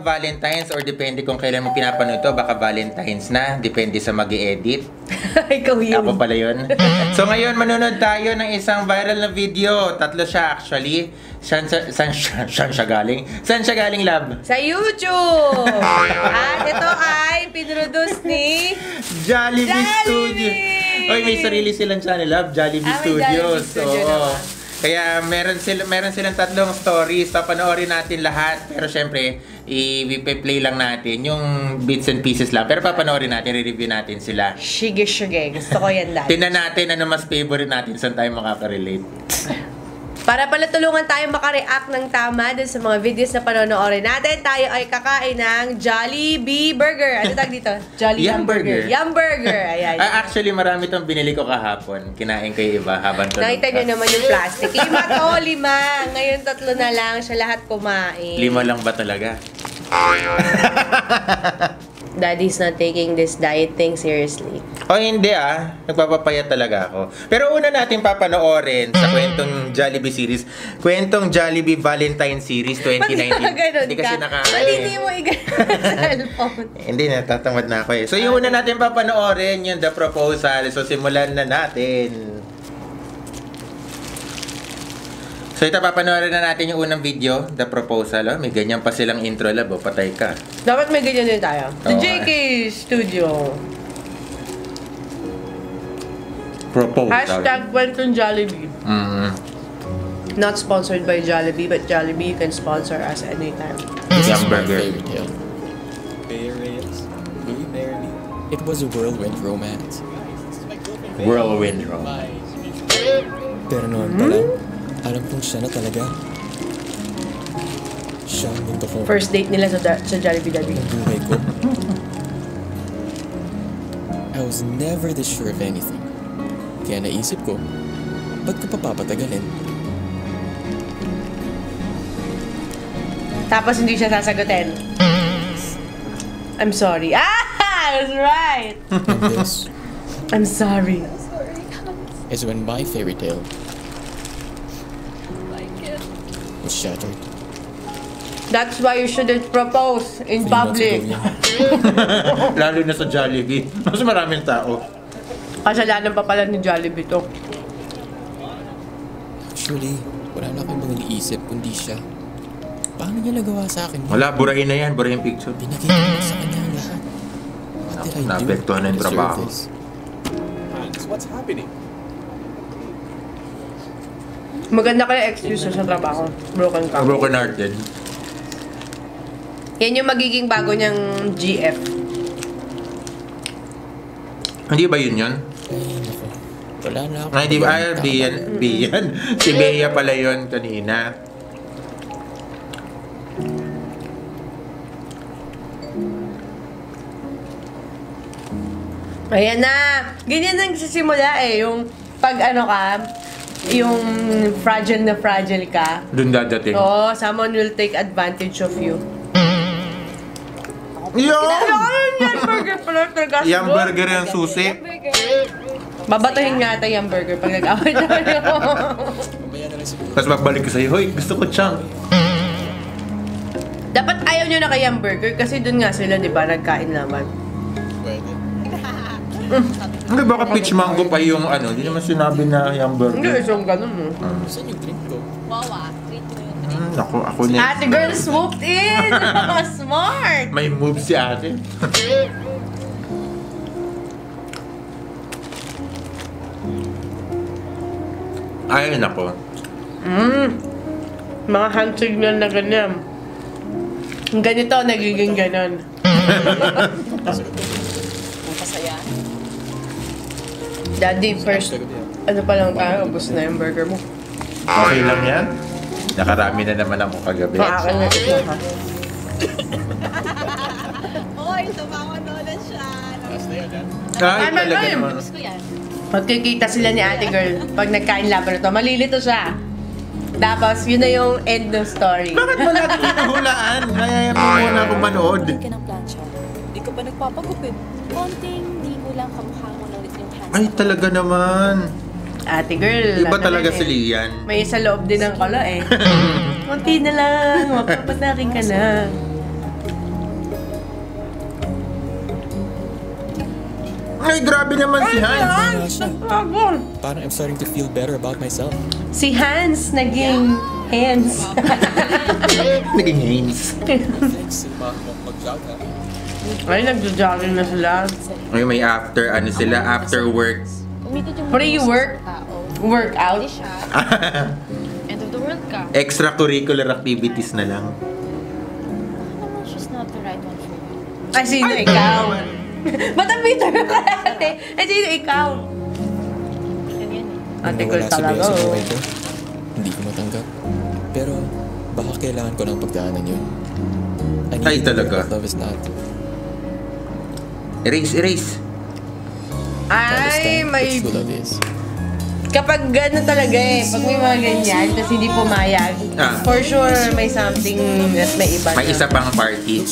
Valentine's or depende kung kailan mo pinapanood ito, baka Valentine's na, depende sa mag-i-edit. Ikaw yun. Ako pala yun. So ngayon, manonood tayo ng isang viral na video. Tatlo siya actually. Saan siya galing? Saan siya galing, Lab? Sa YouTube! At ito ay pinroduce ni Jollibee Studios. Oy, may sarili silang channel, Lab. Jollibee Studios. Oo. Kaya meron silang tatlong stories. Papanoorin natin lahat. Pero syempre, i-play lang natin yung bits and pieces lang. Pero papanoorin natin, re-review natin sila. Sige. Gusto ko yan dahil. Tingnan natin ano mas favorite natin, saan tayo makaka-relate. Para pala tulungan tayo makareact ng tama dun sa mga videos na panonoorin natin, tayo ay kakain ng Jollibee Burger. Ano tag dito? Yum Burger. Yum Burger. Ayan. Actually, marami itong binili ko kahapon. Kinain ko yung iba habang tulog. Nakita nyo naman yung plastic. 5 to, 5. Ngayon 3 na lang. Siya lahat kumain. 5 lang ba talaga? Daddy's not taking this diet thing seriously. Oh, hindi nagpapapayat talaga ako. Pero una natin papanoorin sa kwentong Jollibee series. Kwentong Jollibee Valentine Series 2019. Hindi kasi Hindi mo i-ganon sa cellphone. Hindi, natatamad na ako eh. So yung una natin papanoorin yung The Proposal. So simulan na natin. So ito, papanoorin na natin yung unang video, The Proposal. May ganyan pa silang intro, Lab. Patay ka. Dapat may ganyan din tayo. The JK Studio. Proposal. #kwentong Jollibee. Not sponsored by Jollibee, but Jollibee, you can sponsor us anytime. Yum Burger. It was a whirlwind romance. Whirlwind romance. Pero noon pala, alam kong siya na talaga. Siya ang mundo ko. First date nila sa Jollibee Daddy. Ang buhay ko. I was never this sure of anything. Kaya naisip ko, ba't ko papapatagalin? Tapos hindi siya sasagutin. I'm sorry. I was right! And this I'm sorry. is when my fairy tale was shattered. That's why you shouldn't propose in 3 months public. ago yan. Lalo na sa Jollibee. Mas maraming tao. Kasalanan pa pala ni Jollibee to. Actually, wala na akong ibang iniisip kundi siya. Paano niya nagawa sa akin? Wala, burahin na yan. Burahin picture. Binigay ko na sa kanya ang lahat. What did I do Naapektuhan na yung to deserve trabaho. this? Hans, what's happening? Maganda kaya excuse sa trabaho. Broken ka. Broken hearted. Yan yung magiging bago niyang GF. Hindi ba yun yun? Ay, naku. Wala na ako. Ay, di ba? Ay, B yan. Si Bea pala yun kanina. Ayan na! Ganyan ang nagsisimula yung pag yung fragile ka. Doon dadating. Oo, someone will take advantage of you. Yo! Yan burger pala talaga. Yung burger yung susi. Babatuhin nga ata yung burger pag nag-away tayo. Mamaya na lang siguro. Tapos magbalik ko sa'yo, hoy, gusto ko chunk. Dapat ayaw nyo na kay yung burger kasi dun nga sila, di ba, nagkain naman. Pwede. Hindi, baka peach mango pa yung hindi naman sinabi na yung Hindi, burger. isang ganun mo. Saan yung drink ko? Ako na. Ate girl swooped in! Smart! May move si ate. Ay, nako. Mga hand signal na ganyan. Yung ganito, nagiging ganon. Daddy, first, ano pa lang tayo, ubos na yung burger mo. Okay lang yan? Nakarami na naman ako kagabi. Paakin na ito ha. Oy, tumawa na ulit siya. Ay, talaga naman. Gusto ko yan. Magkikita sila ni ate girl pag nagkain laban na to. Malilito siya. Tapos, yun na yung end ng story. Bakit mo natin hinahulaan? Kaya mo muna akong manood. Hindi ka ng plancha. Hindi ka ba nagpapagupit? Konting di mo lang kamukha mo na ulit yung hands. Ay, talaga naman. Ate girl. Iba ano talaga lang si Lian. May sa loob din ng kala eh. Konti na lang. Mapapatakin ka na. Ay, grabe naman si Hans. Wala siya. Parang I'm starting to feel better about myself. Si Hans naging hands. Naging Hans. Thanks, mag-jog ha. Ay, nagjo-jogging na sila. Ay, may after, ano sila, after work. Umikot yung Pre-work? Workout? Hindi siya. End of the world ka. Extracurricular activities na lang. Naman, she's not the right one for you. Ay, sino ikaw? Ba't ang bitter ka ate? Ay, sino ikaw? Yan yan eh. Ate ko Nung nawala si talaga. Bea sa Oh. buhay ko, hindi ko matanggap. Pero baka kailangan ko lang pagdaanan yun. I Ay, need to talaga. learn what love is not. Erase. To Ay, understand may... what true love is. Kapag gano'n talaga eh, pag may mga ganyan, tapos hindi pumayag, for sure may something at may iba May na. isa pang party.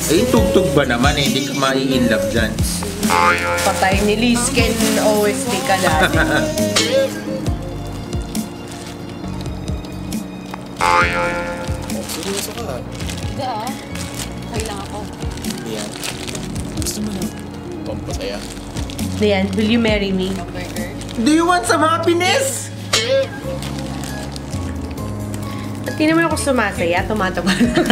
Eh, tugtog ba naman eh? Hindi ka mai-in love dyan. Patay ni Liz Ken OST ka dati. Seryoso ka. Hindi ah. Kailang ako. Yan. Gusto mo na pampasaya. Diyan, will you marry me? Burger. Do you want some happiness? At di naman ako sumasaya, tumatawa lang.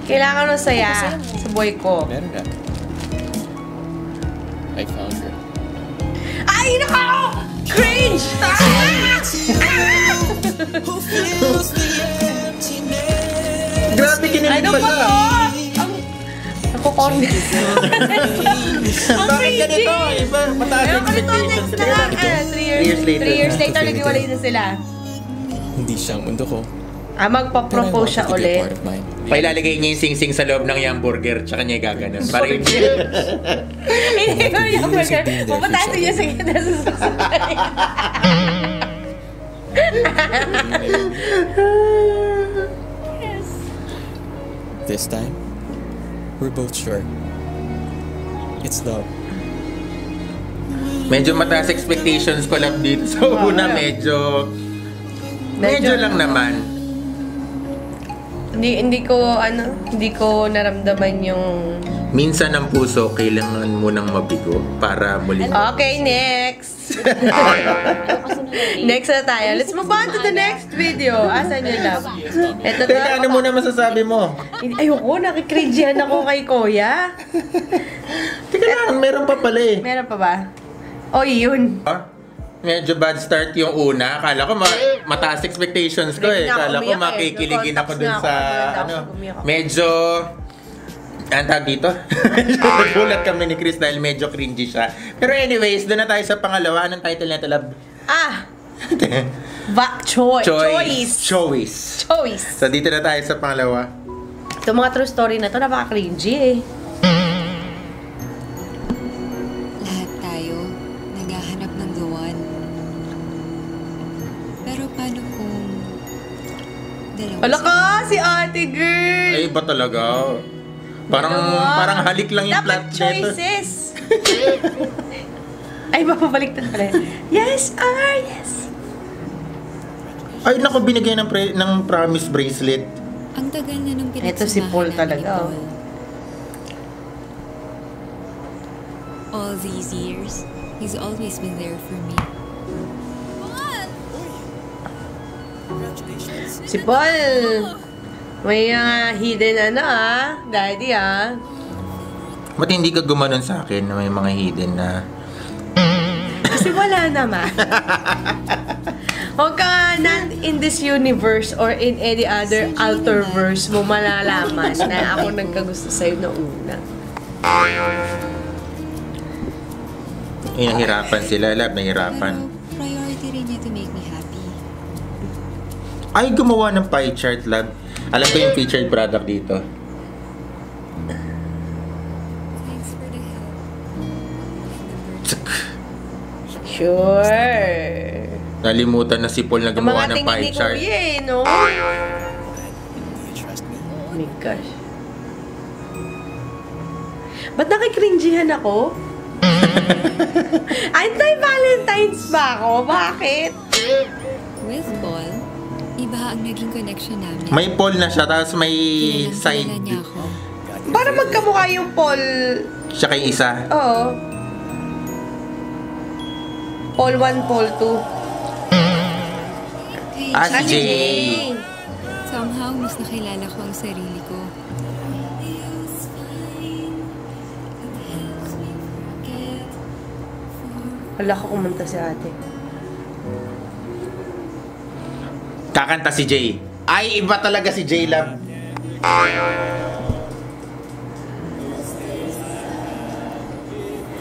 Kailangan ng saya sa boy ko. Meron na. I found her. Ay, nako! Cringe! Grabe, kinilig Ano pa ba siya. to? Ako corny. Ang Bakit ganito? cringy! Iba, mataas Meron ka nito expectations. next na lang. 3 years later. 3 years later, nag-iwalay na sila. Hindi siya ang mundo ko. Magpa-propose siya But I want her to be a ulit. part of mine. Pailalagay niya yung sing-sing sa loob ng hamburger, tsaka niya gaganon. Para hindi. Hindi ko yung burger. Pupatasin niya sa ganda sa susunod. This time, we're both sure. It's love. Medyo mataas expectations ko lang dito. So, una medyo lang naman. Hindi ko naramdaman yung... Minsan ang puso, kailangan mo nang mabigo para muli. Okay, next! Next na tayo. Let's move on to the next video. Asan yung love? Ito to. Teka, ano muna masasabi mo? Ayoko, nakikringehan ako kay Kuya. Teka lang, meron pa pala eh. Meron pa ba? Oy, yun. Medyo bad start yung una. Akala ko mataas expectations ko eh. Hindi na ako Akala ko umiyak eh. makikiligin ako dun Contacts sa nga ako, ano. ako umiyak. Medyo ang tawag dito? Gulat kami ni Chris dahil medyo cringy siya. Pero anyways, doon na tayo sa pangalawa. Anong title nito, love? Choice. So dito na tayo sa pangalawa. Itong mga true story na to, napaka-cringy eh. Lahat tayo naghahanap ng the one. Pero paano kung dalawa Wala ka, si ate girl! Ay, ba talaga? Parang halik lang yung plot Dapat nito. choices! Ay, mapabaliktad pala. Yes, yes! Ay, naku, binigay ng promise bracelet. Ang tagal na nung pinagsamahan Ito si Paul namin ni talaga, oh. Paul. All these years, he's always been there for me. Si Paul! May hidden daddy Ba't hindi ka gumanon sa akin na may mga hidden na... Kasi wala naman. Huwag ka not in this universe or in any other outerverse mo malalaman na ako nagkagusto sa'yo na una. Eh, nahirapan sila, love, nahirapan. Pero priority rin niya to make me happy. Ay, gumawa ng pie chart, love. Alam ko yung featured product dito. Thanks for the help. Sure. Nalimutan na si Paul na gumawa ng tingin pie ni chart. Kuya no? You trust me? Oh my gosh. Ba't nakikringihan ako? Anti-Valentine's ba ako? Bakit? With Paul, iba ang naging connection namin. May Paul na siya, tapos may Kilalang-kilala side. niya ako. Para magkamukha yung Paul. Siya kay isa. Oo. Paul 1, Paul 2. Ah, si Jay. Somehow, mas nakilala ko ang sarili ko. Wala ko kumanta si ate. Kakanta si Jay. Ay, iba talaga si Jay Love.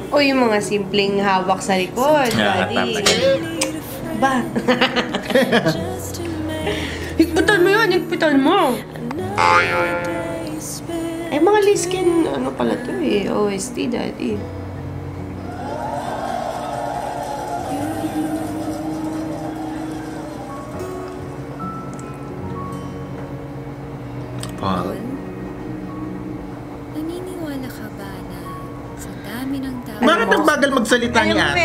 O yung mga simpleng hawak sa likod, daddy. Ba? Higpitan mo yan, higpitan mo. Ay, mga Liskin, ano pala to eh, OST, daddy. Paul. Naniniwala ka ba na sa dami ng tao... Bakit ang bagal magsalita ni Alam mo, ate?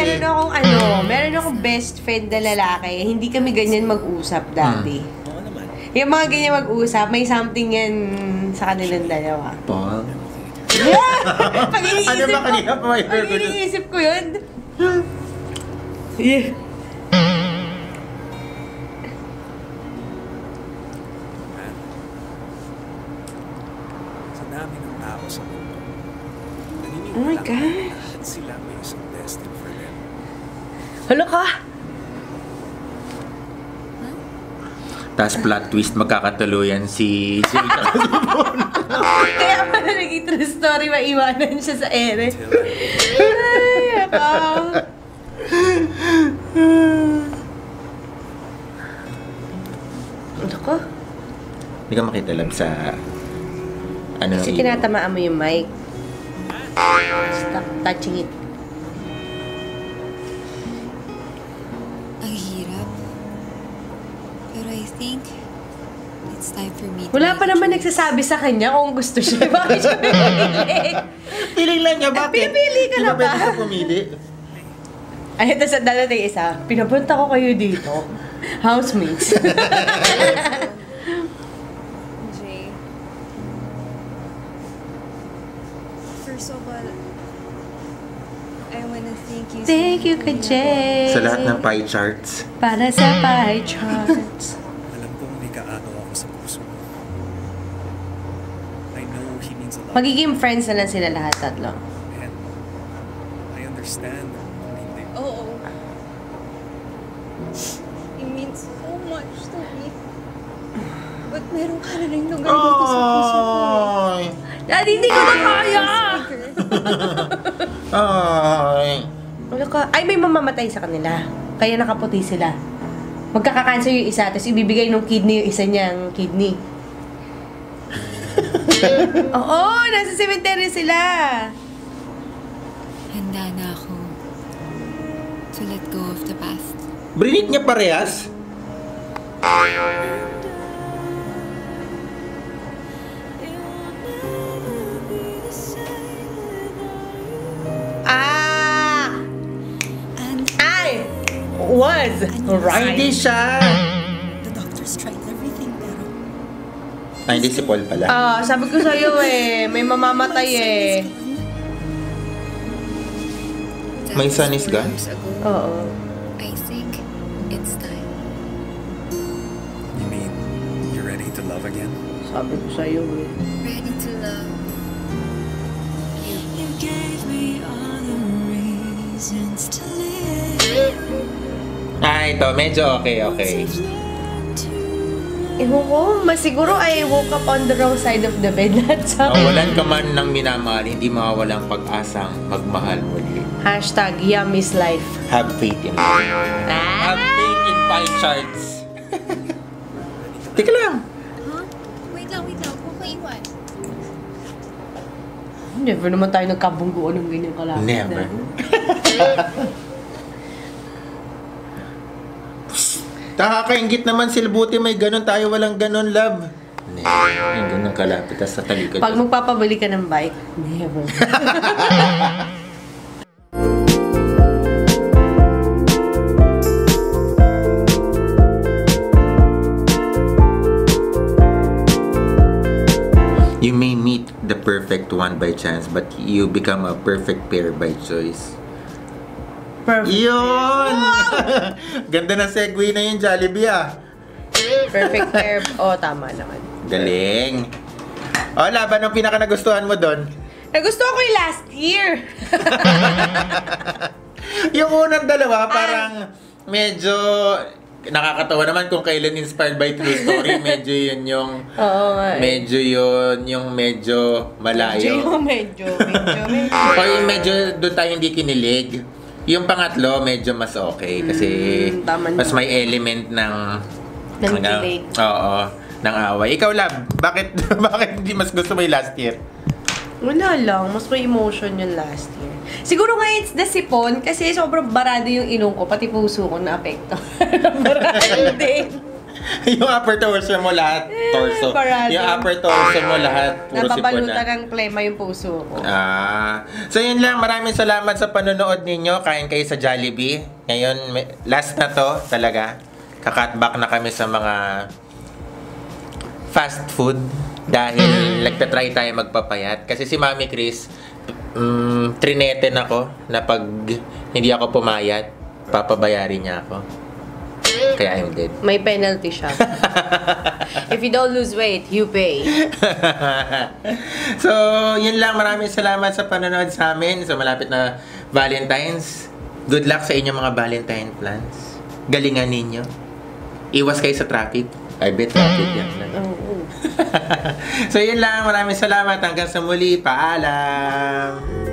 meron akong best friend na lalaki. Hindi kami ganyan mag-usap, daddy. Oo naman. Yung mga ganyan mag-usap, may something yan sa kanilang dalawa. Paul. Pag-iniisip Ano ba kanina pa may Pag-iniisip ko yun. Yeah. Sa dami ng tao sa mundo, Oh my naniniwala gosh. lahat sila may isang destiny for them. Hala ka! Tapos plot twist, magkakatuluyan si Jay. Kaya pala naging true story, maiwanan siya sa ere. Ay, ako. Ako? Hindi ka makitalab sa... Ano Kasi yung- tinatamaan mo yung mic. Stop touching it. Ang hirap. Pero I think it's time for me to Wala pa make a naman choice. nagsasabi sa kanya kung gusto siya. Bakit siya pinili? Piling lang niya, bakit? Pinipili ka na Di ba? pwede ka pumili? Ay, tapos dadating isa, pinapunta ko kayo dito. Housemates. Jay. First of all, I wanna thank you. Thank you, Kajay. Sa lahat ng pie charts. Para sa pie charts. Alam kong may kaagaw ako sa puso mo. I know he means a lot. Magiging friends na lang sila lahat tatlo. And I understand kung hindi. Oo. It means so much to me. But meron ka na rin lugar dito sa puso ko. Ay! Daddy, hindi ko na kaya! Ay! Wala ka. Ay, may mamamatay sa kanila. Kaya nakaputi sila. Magkakakancer yung isa, tapos ibibigay ng kidney yung isa niyang kidney. Oo, nasa cemetery sila. Handa na ako to let go of the past. Brinit niya parehas? Ah! And Ay! Was! Right? Hindi siya! the doctors tried everything pero Ay, hindi si Paul pala. Ah, sabi ko sa'yo eh, may mamamatay eh. that My was son is 4 gone? years ago. Oo. I think it's time. You mean you're ready to love again? Sabi ko sa'yo eh. Ready to love you. You gave me all the reasons to live. Ah, ito. Medyo okay. Ewan ko, mas siguro I woke up on the wrong side of the bed. Mawalan ka man ng minamahal, hindi mawawalang pag-asang magmahal muli. Hashtag Yummy's life. Have faith in life. Have faith in pie charts. Teka lang. Huh? Wait lang. Huwag ko iwan. Never naman tayo nagkabungguan ng ganyan kalapit. Never. Nakakaingit naman sila, buti may ganun, tayo walang ganun, love. Never. Yung ganun kalapit sa talikod. Pag magpapabili ka ng bike, never. You You may meet the perfect one by chance, but you become a perfect pair by choice. Perfect. Yun! Ganda na segue na yung Jollibee Perfect pair. Tama naman. Galing. Laban, anong pinaka nagustuhan mo doon? Nagustuhan ko yung last year. Yung unang dalawa, parang medyo nakakatawa naman kung kailan inspired by true story. Medyo yun yung... Oo nga. Medyo yun yung medyo malayo. Medyo. O yung medyo doon tayo hindi kinilig. Yung pangatlo, medyo mas okay. Kasi tama mas na. may element ng... kilig. Oo, ng away. Ikaw, Lab, bakit hindi mas gusto mo yung last year? Wala lang. Mas may emotion yung last year. Siguro nga it's the sipon kasi sobrang barado yung ilong ko. Pati puso ko na-apekto. Barado din. Yung upper torso mo lahat, torso. Barado. Yung upper torso mo lahat, puro sipon Nababalutan na. ng klema yung puso ko. So yun lang, maraming salamat sa panonood ninyo. Kain kayo sa Jollibee. Ngayon, last na to talaga. Kakat back na kami sa mga fast food dahil nagtatry tayo magpapayat. Kasi si Mami Chris, trineten ako na pag hindi ako pumayat, papabayarin niya ako. Kaya I'm dead. May penalty siya. If you don't lose weight, you pay. So, yun lang. Maraming salamat sa panonood sa amin. So, malapit na Valentine's. Good luck sa inyong mga Valentine plans. Galingan ninyo. Iwas kayo sa traffic. I bet traffic yan. So, yun lang. Maraming salamat. Hanggang sa muli. Paalam!